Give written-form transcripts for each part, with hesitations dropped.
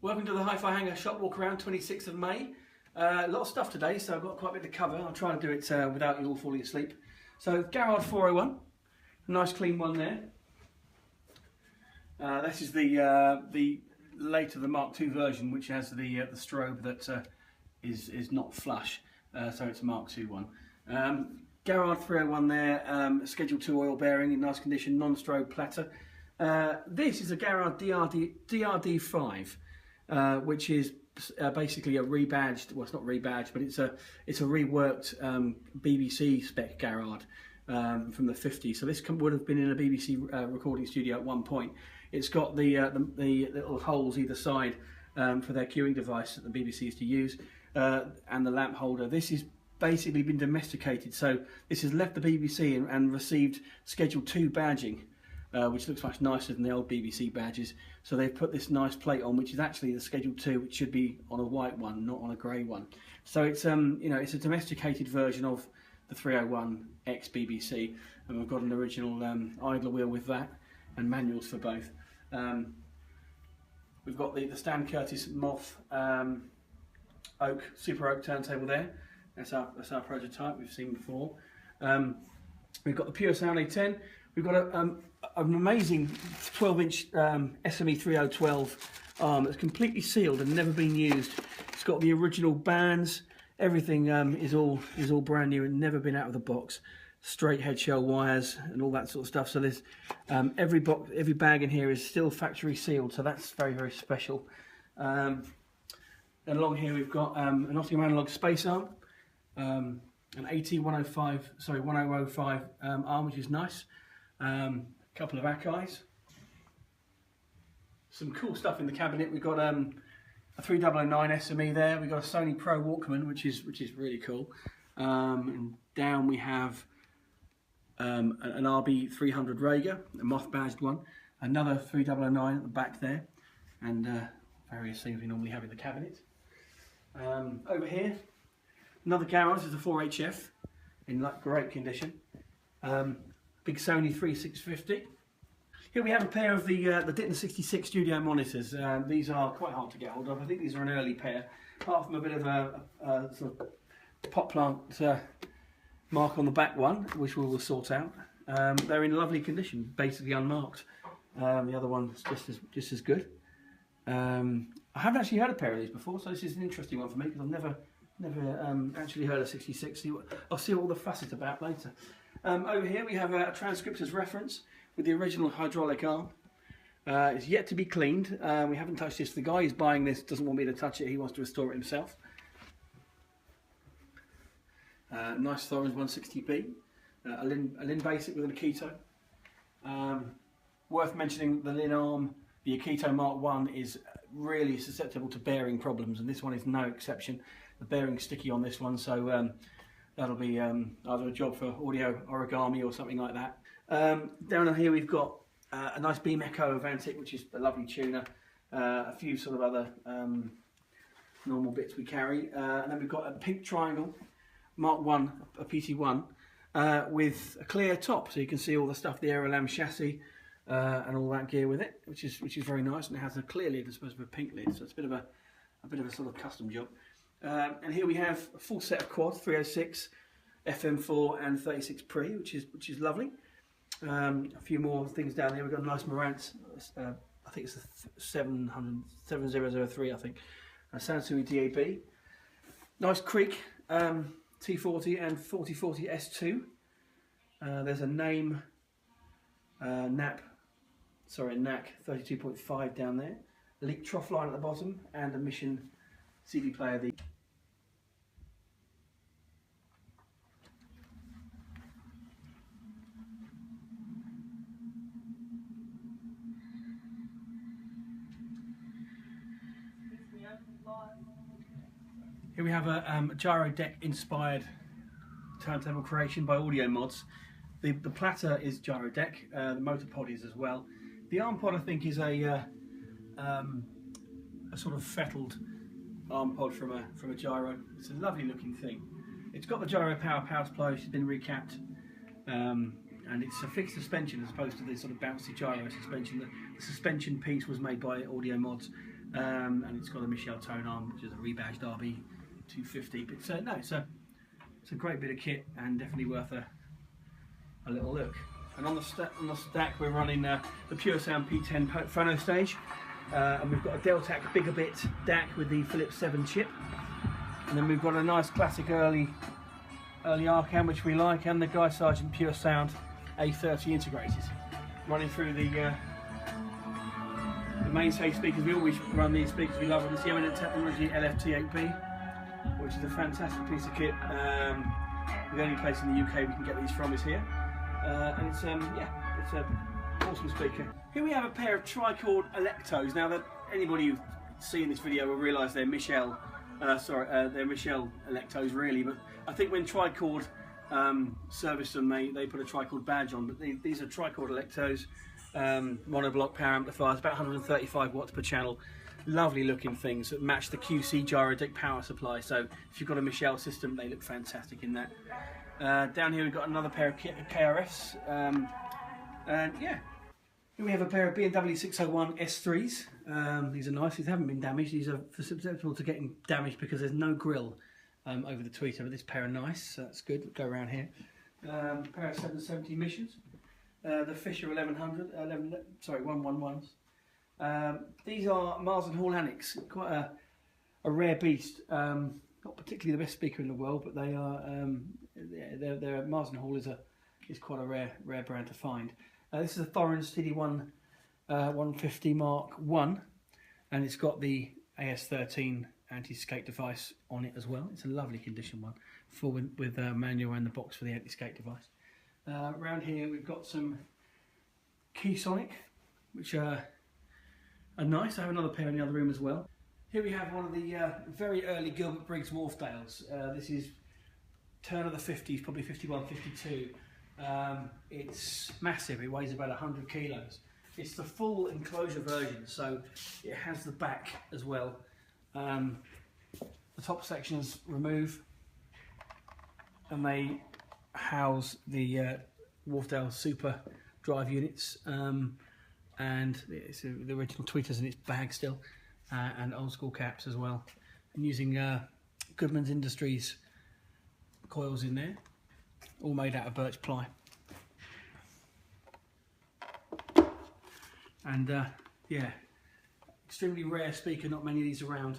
Welcome to the Hifi Hangar shop walk around, 26th of May. A lot of stuff today, so I've got quite a bit to cover. I'll try and do it without you all falling asleep. So, Garrard 401, a nice clean one there. This is the later, the Mark II version, which has the strobe that is not flush, so it's a Mark II one. Garrard 301 there, Schedule 2 oil bearing in nice condition, non-strobe platter. This is a Garrard DRD5. Which is basically a rebadged, well, it's not rebadged, but it's a reworked BBC spec Garrard from the 50s. So this would have been in a BBC recording studio at one point. It's got the little holes either side for their queuing device that the BBC used to use, and the lamp holder. This has basically been domesticated, so this has left the BBC and received Schedule 2 badging. Which looks much nicer than the old BBC badges. So they've put this nice plate on, which is actually the Schedule 2, which should be on a white one, not on a grey one. So it's you know, it's a domesticated version of the 301 ex BBC, and we've got an original idler wheel with that, and manuals for both. We've got the Stan Curtis Moth oak, super oak turntable there. That's our prototype we've seen before. We've got the Pure Sound A10. We've got an amazing 12-inch SME 3012 arm that's completely sealed and never been used. It's got the original bands. Everything is all brand new and never been out of the box. Straight head shell wires and all that sort of stuff. So there's every bag in here is still factory sealed. So that's very, very special. And along here we've got an Nottingham Analog space arm, an AT1005 arm, which is nice. Couple of Akai's, some cool stuff in the cabinet. We've got a 3009 SME there. We've got a Sony Pro Walkman, which is really cool. And down we have an RB300 Rager, a moth badged one. Another 3009 at the back there, and various things we normally have in the cabinet. Over here, another Garrard. This is a 4HF in great condition. Big Sony 3650. Here we have a pair of the Ditton 66 studio monitors. These are quite hard to get hold of. I think these are an early pair, apart from a bit of a sort of pot plant mark on the back one, which we will sort out. They're in lovely condition, basically unmarked. The other one's just as good. I haven't actually heard a pair of these before, so this is an interesting one for me because I've never actually heard of 66. I'll see what all the fuss is about later. Over here we have a transcriptor's reference with the original hydraulic arm. It's yet to be cleaned. We haven't touched this. The guy who's buying this doesn't want me to touch it. He wants to restore it himself. Nice Thorens 160B. A Lin Basic with an Akito. Worth mentioning the Lin arm. The Akito Mark I is really susceptible to bearing problems, and this one is no exception. The bearing's sticky on this one, so that'll be either a job for audio origami or something like that. Down here we've got a nice Beam Echo Avantic, which is a lovely tuner. A few sort of other normal bits we carry. And then we've got a pink triangle, Mark I, a PT1, with a clear top, so you can see all the stuff, the Aerolam chassis and all that gear with it, which is very nice. And it has a clear lid as opposed to a pink lid, so it's a bit of a sort of custom job. And here we have a full set of quad 306, FM4 and 36 Pre, which is lovely. A few more things down here. We've got a nice Marantz, I think it's a 7003, I think. A Sansui DAB. Nice Creek T40 and 4040 S2. There's a NAC 32.5 down there. Elite trough line at the bottom and a Mission CD player. Here we have a gyro deck inspired turntable creation by Audio Mods. The platter is gyro deck, the motor pod is as well. The arm pod I think is a sort of fettled arm pod from a gyro. It's a lovely looking thing. It's got the gyro power supply, which has been recapped, and it's a fixed suspension as opposed to the sort of bouncy gyro suspension. The suspension piece was made by Audio Mods, and it's got a Michel tone arm, which is a rebadged RB 250. But no, it's a great bit of kit and definitely worth a little look. And on the stack we're running the Pure Sound P10 phono stage, and we've got a Deltac Bigabit DAC with the Philips 7 chip, and then we've got a nice classic early Arcam which we like, and the Guy Sargent Pure Sound A30 integrated. Running through the mainstay speakers. We always run these speakers we love, and it's the Eminent Technology LFT8B, which is a fantastic piece of kit. The only place in the UK we can get these from is here, and it's it's an awesome speaker. Here we have a pair of trichord Electos. Now, that anybody who's seen this video will realise they're Michel Electos really, but I think when Trichord serviced them, they put a Trichord badge on. But these are Trichord Electos, monoblock power amplifiers, about 135 watts per channel. Lovely looking things that match the QC gyro deck power supply. So if you've got a Michel system, they look fantastic in that. Down here we've got another pair of KRFs, and yeah. Here we have a pair of B&W 601 S3s. These are nice. These haven't been damaged. These are susceptible to getting damaged because there's no grill over the tweeter, but this pair are nice, so that's good. Go around here. Pair of 770 missions. The Fisher 111s. These are Mars and Hall Annex. Quite a rare beast. Not particularly the best speaker in the world, but they are. They're Mars and Hall is quite a rare brand to find. This is a Thorens TD1 150 Mark I, and it's got the AS13 anti-skate device on it as well. It's a lovely condition one, full with manual and the box for the anti-skate device. Around here we've got some Keysonic, which are nice. I have another pair in the other room as well. Here we have one of the very early Gilbert Briggs Wharfdales. This is turn of the 50s, probably 51, 52. It's massive. It weighs about 100 kilos. It's the full enclosure version, so it has the back as well. The top sections remove, and they house the Wharfdale Super drive units, and it's the original tweeters in its bag still, and old school caps as well, and using Goodman's Industries coils in there, all made out of birch ply. And yeah, extremely rare speaker, not many of these around.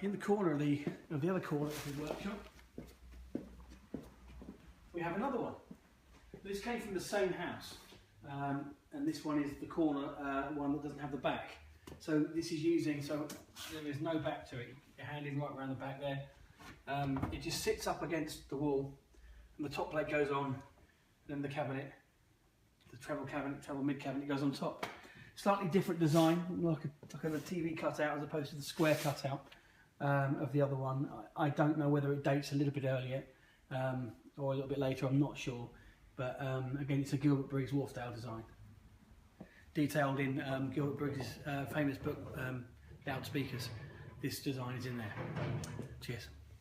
In the corner of the other corner of the workshop, we have another one. This came from the same house, and this one is the corner one that doesn't have the back. So this is using, so there is no back to it. Your hand is right around the back there. It just sits up against the wall, and the top plate goes on, then the cabinet, the treble mid cabinet goes on top. Slightly different design, like a TV cutout as opposed to the square cutout of the other one. I don't know whether it dates a little bit earlier or a little bit later, I'm not sure. But again, it's a Gilbert Briggs Wharfdale design. Detailed in Gilbert Briggs' famous book, Loudspeakers. This design is in there. Cheers.